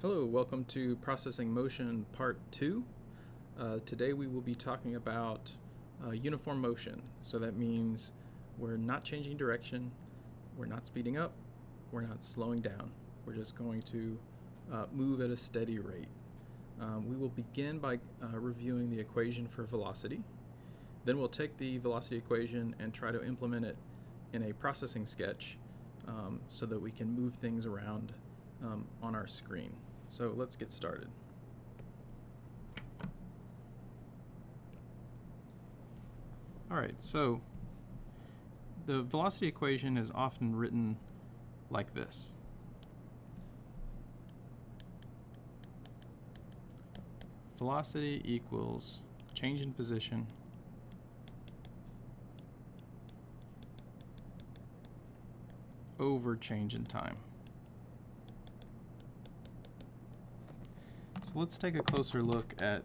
Hello, welcome to Processing Motion Part 2. Today we will be talking about uniform motion. So that means we're not changing direction, we're not speeding up, we're not slowing down. We're just going to move at a steady rate. We will begin by reviewing the equation for velocity. Then we'll take the velocity equation and try to implement it in a processing sketch so that we can move things around on our screen. So let's get started. Alright, so the velocity equation is often written like this. Velocity equals change in position over change in time. So let's take a closer look at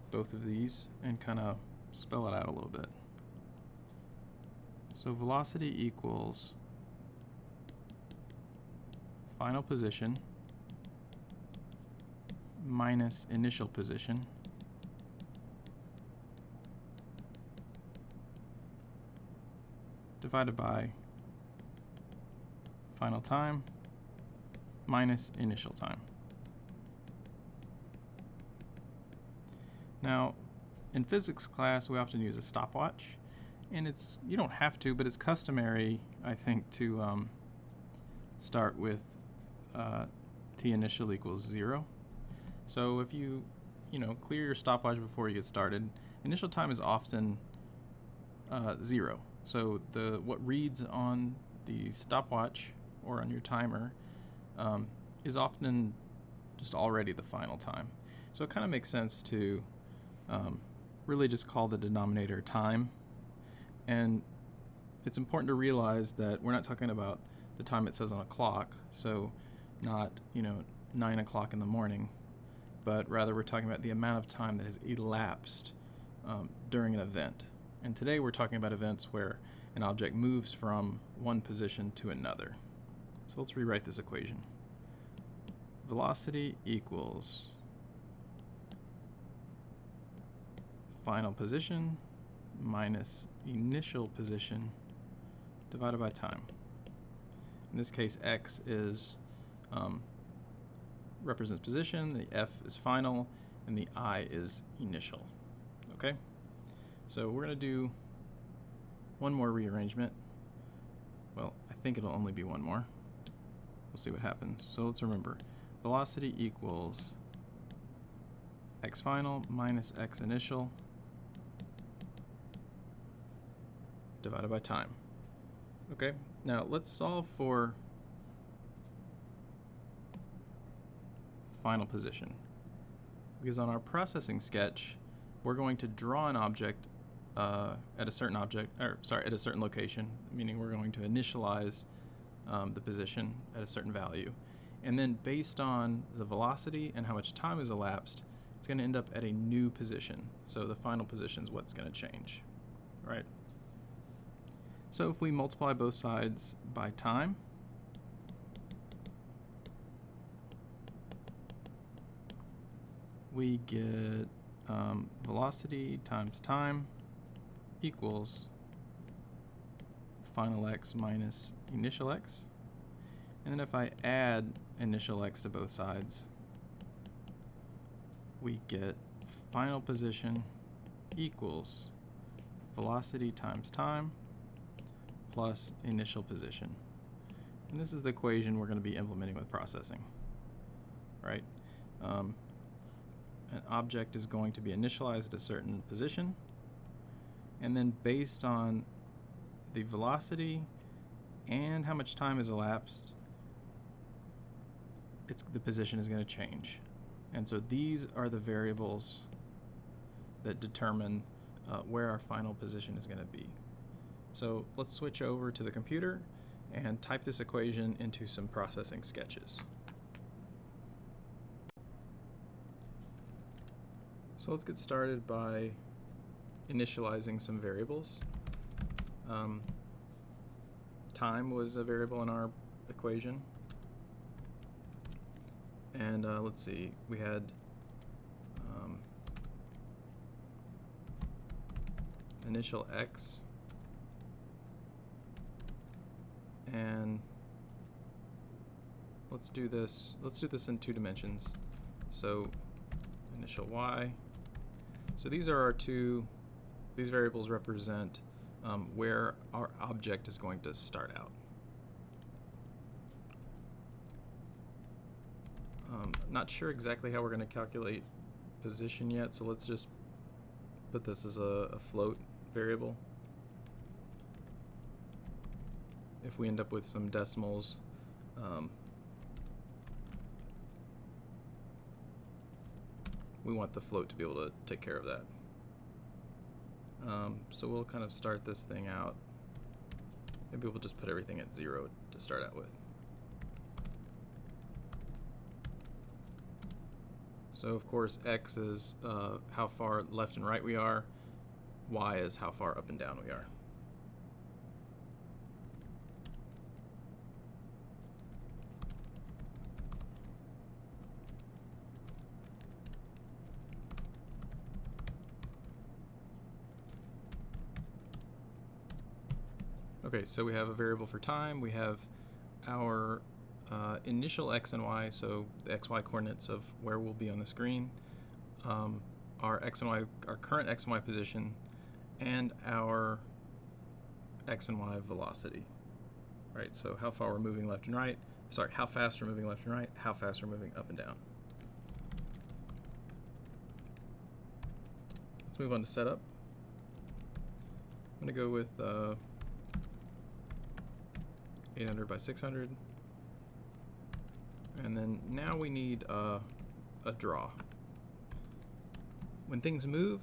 both of these and kind of spell it out a little bit. So velocity equals final position minus initial position divided by final time minus initial time. Now, in physics class, we often use a stopwatch, and you don't have to, but it's customary, I think, to start with t initial equals 0. So if you clear your stopwatch before you get started, initial time is often 0. So what reads on the stopwatch or on your timer is often just already the final time. So it kind of makes sense to really just call the denominator time. And it's important to realize that we're not talking about the time it says on a clock, so not 9 o'clock in the morning, but rather we're talking about the amount of time that has elapsed during an event. And today we're talking about events where an object moves from one position to another. So let's rewrite this equation. Velocity equals final position minus initial position divided by time. In this case, x is represents position, the f is final, and the I is initial. Okay? So we're going to do one more rearrangement. Well, I think it'll only be one more. We'll see what happens. So let's remember, velocity equals x final minus x initial divided by time. Okay, now let's solve for final position. Because on our processing sketch, we're going to draw an object at a certain location, meaning we're going to initialize the position at a certain value. And then based on the velocity and how much time has elapsed, it's going to end up at a new position. So the final position is what's going to change, right? So if we multiply both sides by time, we get velocity times time equals final x minus initial x. And then if I add initial x to both sides, we get final position equals velocity times time plus initial position. And this is the equation we're going to be implementing with processing, right? An object is going to be initialized at a certain position, and then based on the velocity and how much time has elapsed, the position is going to change. And so these are the variables that determine where our final position is going to be. So let's switch over to the computer and type this equation into some processing sketches. So let's get started by initializing some variables. Time was a variable in our equation. And let's see, we had initial x, and let's do this in 2 dimensions. So initial y. So these are our these variables represent where our object is going to start out. Not sure exactly how we're going to calculate position yet, so let's just put this as a float variable. If we end up with some decimals, we want the float to be able to take care of that. So we'll kind of start this thing out. Maybe we'll just put everything at 0 to start out with. So of course x is how far left and right we are, y is how far up and down we are. Okay, so we have a variable for time, we have our initial x and y, so the xy coordinates of where we'll be on the screen, our x and y, our current x and y position, and our x and y velocity. Right, so how far we're moving left and right, sorry, how fast we're moving left and right, how fast we're moving up and down. Let's move on to setup. I'm going to go with 800 by 600. And then now we need a draw. When things move,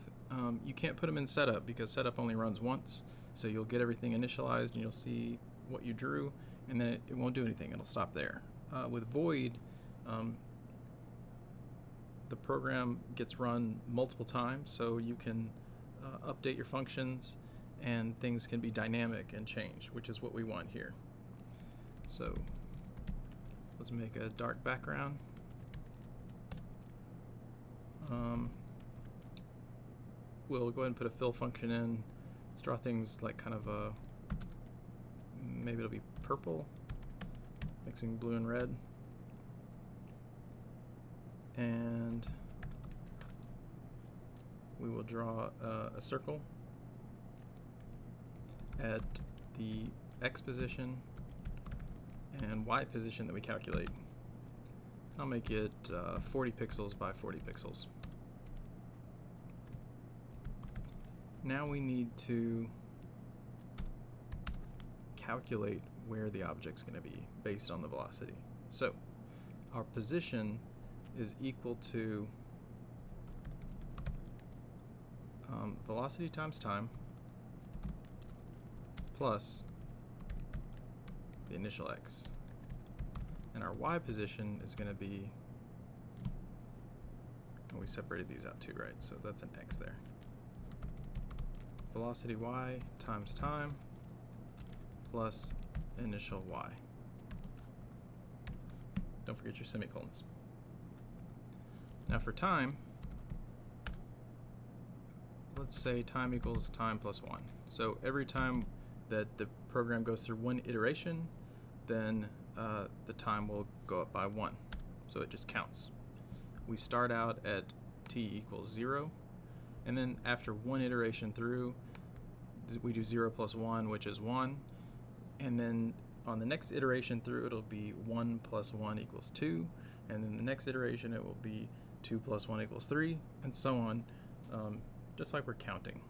you can't put them in setup because setup only runs once. So you'll get everything initialized and you'll see what you drew, and then it won't do anything. It'll stop there. With void, the program gets run multiple times, so you can update your functions and things can be dynamic and change, which is what we want here. So let's make a dark background. We'll go ahead and put a fill function in. Let's draw things like kind of a, maybe it'll be purple, mixing blue and red. And we will draw a circle at the x position and y position that we calculate. I'll make it 40 pixels by 40 pixels. Now we need to calculate where the object's going to be based on the velocity. So our position is equal to velocity times time plus the initial x. And our y position is going to be, we separated these out too, right? So that's an x there. Velocity y times time plus initial y. Don't forget your semicolons. Now for time, let's say time equals time plus 1. So every time that the program goes through one iteration, then the time will go up by 1. So it just counts. We start out at t equals 0, and then after one iteration through, we do 0 plus 1, which is 1, and then on the next iteration through, it'll be 1 plus 1 equals 2, and then the next iteration it will be 2 plus 1 equals 3, and so on, just like we're counting.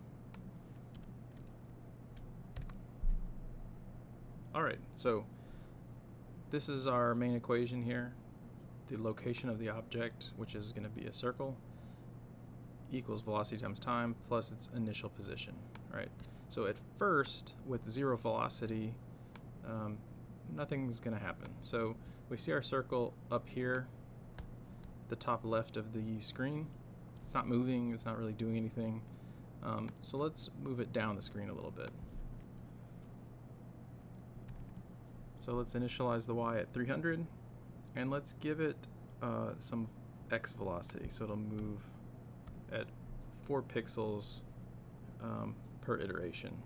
Alright, so this is our main equation here. The location of the object, which is going to be a circle, equals velocity times time plus its initial position, right? So at first, with 0 velocity, nothing's going to happen. So we see our circle up here at the top left of the screen. It's not moving, it's not really doing anything. So let's move it down the screen a little bit. So let's initialize the y at 300, and let's give it some x velocity, so it'll move at 4 pixels per iteration.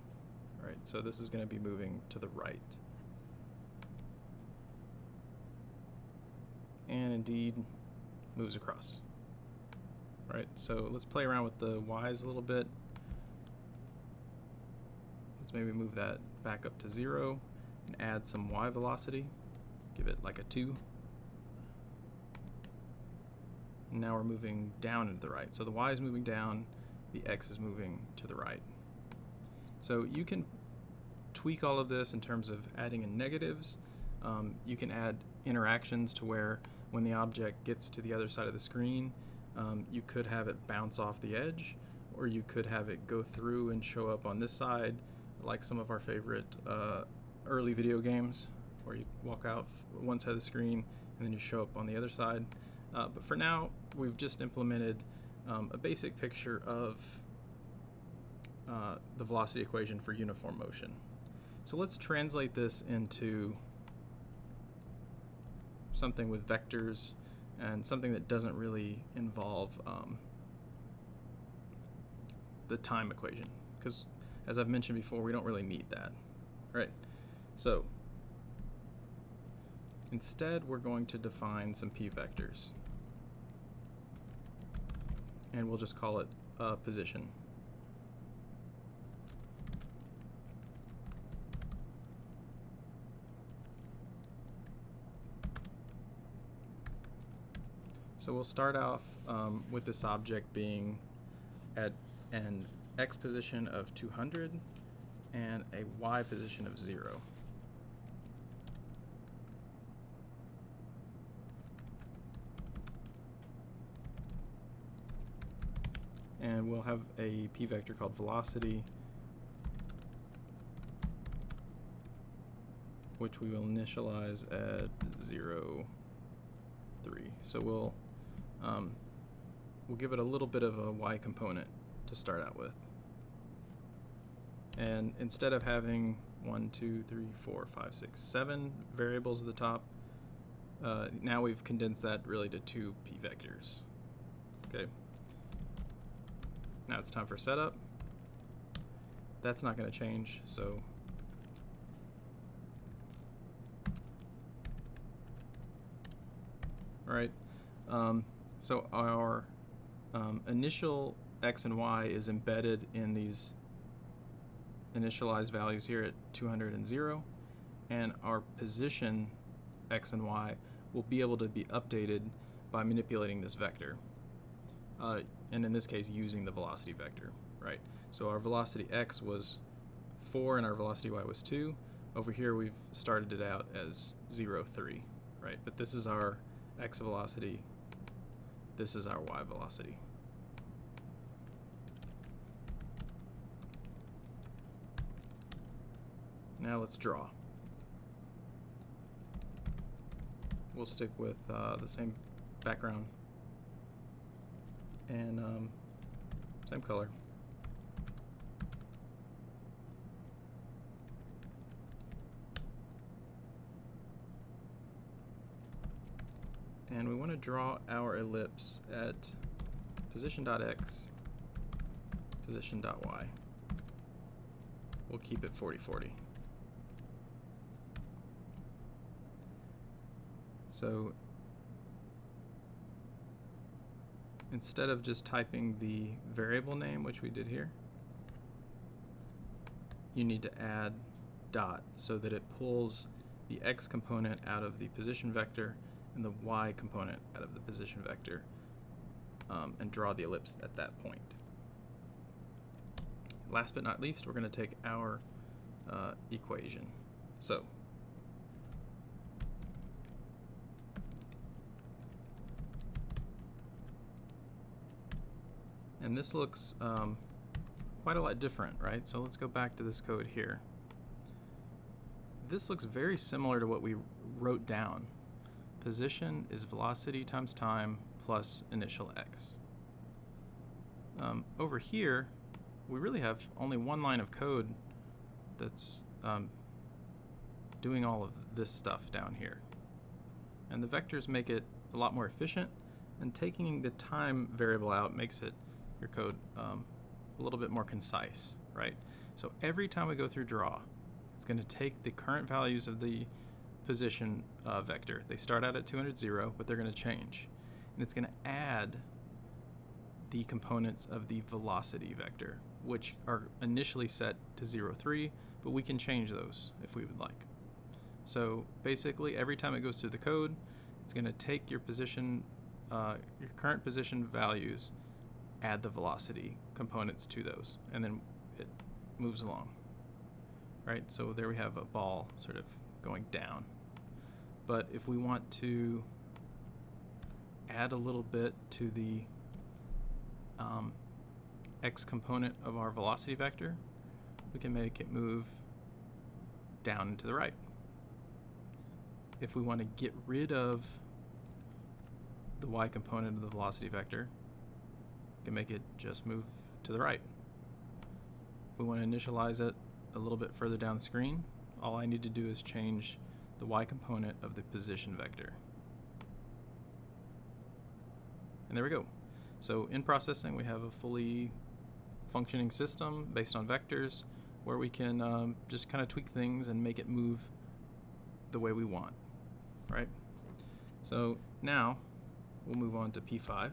Right, so this is going to be moving to the right. And indeed moves across. Right, so let's play around with the y's a little bit. Let's maybe move that back up to 0 and add some y velocity. Give it like a 2. And now we're moving down and to the right. So the y is moving down, the x is moving to the right. So you can tweak all of this in terms of adding in negatives. You can add interactions to where when the object gets to the other side of the screen, you could have it bounce off the edge, or you could have it go through and show up on this side, like some of our favorite early video games, where you walk out one side of the screen and then you show up on the other side. But for now, we've just implemented a basic picture of the velocity equation for uniform motion. So let's translate this into something with vectors and something that doesn't really involve the time equation, because as I've mentioned before, we don't really need that. Right? So instead, we're going to define some p vectors, and we'll just call it position. So we'll start off with this object being at an x position of 200 and a y position of 0. And we'll have a p vector called velocity, which we will initialize at 0, 3. So we'll give it a little bit of a y component to start out with. And instead of having 1, 2, 3, 4, 5, 6, 7 variables at the top, now we've condensed that really to 2 p vectors. Okay. Now it's time for setup. That's not going to change, so all right. So our initial x and y is embedded in these initialized values here at 200 and 0, and our position x and y will be able to be updated by manipulating this vector, and in this case using the velocity vector, right? So our velocity x was 4 and our velocity y was 2. Over here we've started it out as 0, 3, right? But this is our x velocity, this is our y velocity. Now let's draw. We'll stick with the same background and same color. And we want to draw our ellipse at position.x, position.y. We'll keep it 40, 40. So instead of just typing the variable name, which we did here, you need to add dot so that it pulls the x component out of the position vector and the y component out of the position vector, and draw the ellipse at that point. Last but not least, we're going to take our equation. So and this looks quite a lot different, right? So let's go back to this code here. This looks very similar to what we wrote down. Position is velocity times time plus initial x. Over here, we really have only one line of code that's doing all of this stuff down here. And the vectors make it a lot more efficient, and taking the time variable out makes your code a little bit more concise, right? So every time we go through draw, it's going to take the current values of the position vector. They start out at 200, 0, but they're going to change. And it's going to add the components of the velocity vector, which are initially set to 0, 3, but we can change those if we would like. So basically, every time it goes through the code, it's going to take your position, your current position values, add the velocity components to those, and then it moves along. Right? So there we have a ball sort of going down. But if we want to add a little bit to the x component of our velocity vector, we can make it move down and to the right. If we want to get rid of the y component of the velocity vector, we can make it just move to the right. If we want to initialize it a little bit further down the screen, all I need to do is change the y component of the position vector. And there we go. So in processing, we have a fully functioning system based on vectors where we can just kind of tweak things and make it move the way we want, right? So now we'll move on to P5.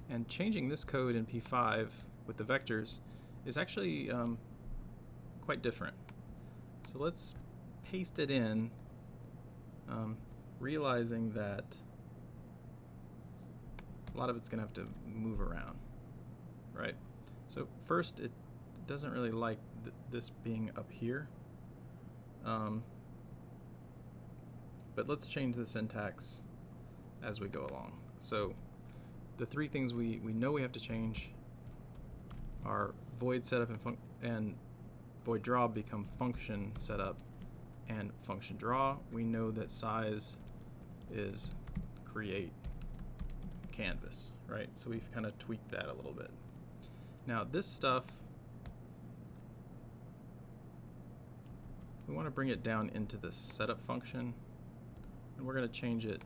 And changing this code in P5 with the vectors is actually quite different. So let's paste it in, realizing that a lot of it's going to have to move around, right? So first, it doesn't really like this being up here. But let's change the syntax as we go along. So the three things we know we have to change are void setup and void draw become function setup and function draw. We know that size is create canvas, right? So we've kind of tweaked that a little bit. Now this stuff, we want to bring it down into the setup function, and we're going to change it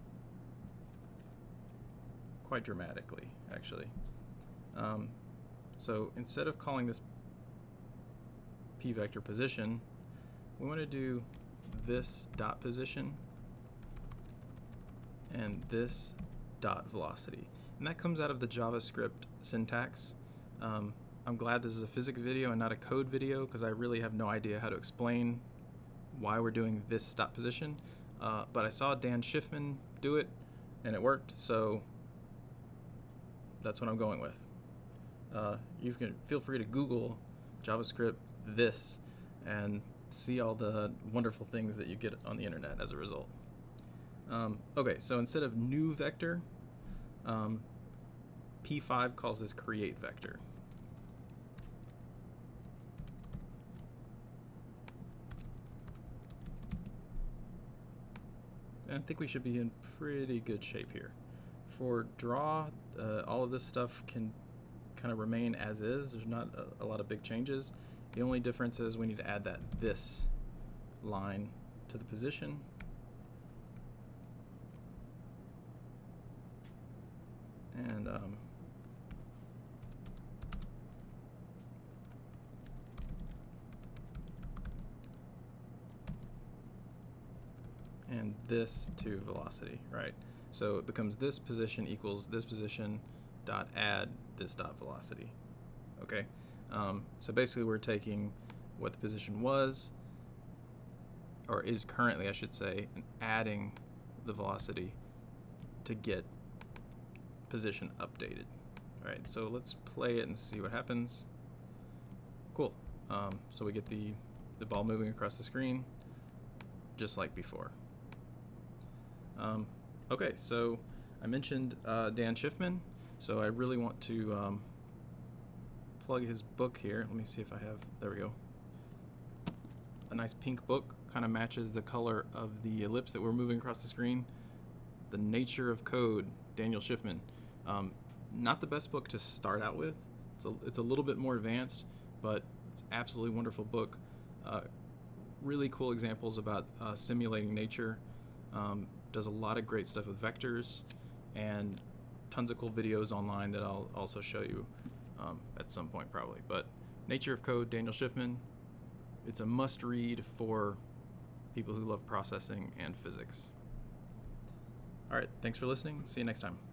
quite dramatically, actually. So instead of calling this p vector position, we want to do this dot position and this dot velocity. And that comes out of the JavaScript syntax. I'm glad this is a physics video and not a code video, because I really have no idea how to explain why we're doing this dot position. But I saw Dan Schiffman do it, and it worked, so that's what I'm going with. You can feel free to Google JavaScript this and see all the wonderful things that you get on the internet as a result. Okay, so instead of new vector, P5 calls this create vector. And I think we should be in pretty good shape here. For draw, all of this stuff can kind of remain as is. There's not a lot of big changes. The only difference is we need to add this line to the position. And this to velocity, right? So it becomes this position equals this position dot add this dot velocity. Okay, so basically we're taking what the position was, or is currently, I should say, and adding the velocity to get position updated. All right, so let's play it and see what happens. Cool. So we get the ball moving across the screen, just like before. Okay, so I mentioned Dan Schiffman, so I really want to plug his book here. Let me see if I have, there we go. A nice pink book, kind of matches the color of the ellipse that we're moving across the screen. The Nature of Code, Daniel Schiffman. Not the best book to start out with. It's a little bit more advanced, but it's absolutely wonderful book. Really cool examples about simulating nature. does a lot of great stuff with vectors, and tons of cool videos online that I'll also show you at some point probably. But Nature of Code, Daniel Schiffman, it's a must-read for people who love processing and physics. All right, thanks for listening. See you next time.